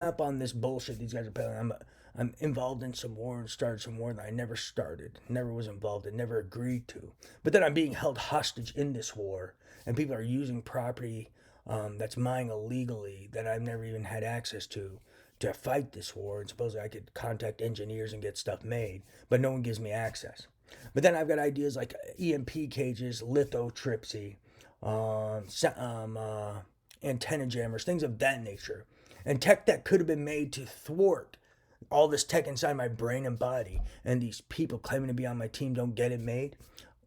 Up on this bullshit these guys are peddling. I'm involved in some war and started some war that I never started, never was involved in, never agreed to. But then I'm being held hostage in this war, and people are using property that's mine illegally that I've never even had access to fight this war. And supposedly I could contact engineers and get stuff made, but no one gives me access. But then I've got ideas like EMP cages, lithotripsy, antenna jammers, things of that nature, and tech that could have been made to thwart all this tech inside my brain and body, and these people claiming to be on my team don't get it made.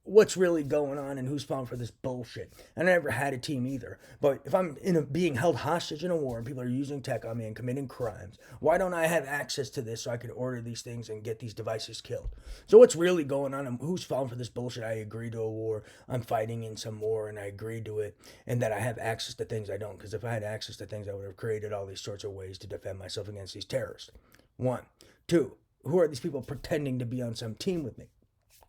What's really going on and who's falling for this bullshit? And I never had a team either. But if I'm being held hostage in a war and people are using tech on me and committing crimes, why don't I have access to this so I could order these things and get these devices killed? So what's really going on and who's falling for this bullshit? I agreed to a war. I'm fighting in some war and I agreed to it, and that I have access to things I don't. Because if I had access to things, I would have created all these sorts of ways to defend myself against these terrorists. One. Two, who are these people pretending to be on some team with me?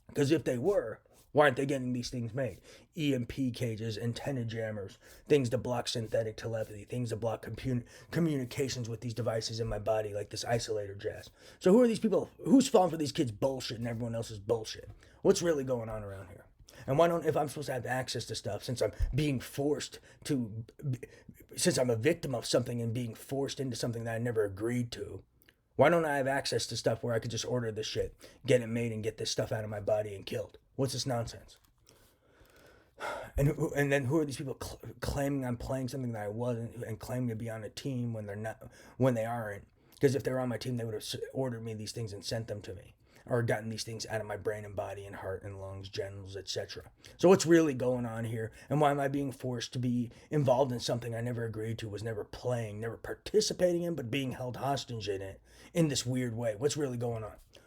Because if they were, why aren't they getting these things made? EMP cages, antenna jammers, things to block synthetic telepathy, things to block communications with these devices in my body, like this isolator jazz. So who are these people? Who's falling for these kids' bullshit and everyone else's bullshit? What's really going on around here? And why don't, if I'm supposed to have access to stuff, since I'm being forced to, since I'm a victim of something and being forced into something that I never agreed to, why don't I have access to stuff where I could just order this shit, get it made, and get this stuff out of my body and killed? What's this nonsense? And then who are these people claiming I'm playing something that I wasn't and claiming to be on a team when they're not, when they aren't? Because if they were on my team, they would have ordered me these things and sent them to me, or gotten these things out of my brain and body and heart and lungs, genitals, etc. So what's really going on here, and why am I being forced to be involved in something I never agreed to, was never playing, never participating in, but being held hostage in it in this weird way? What's really going on?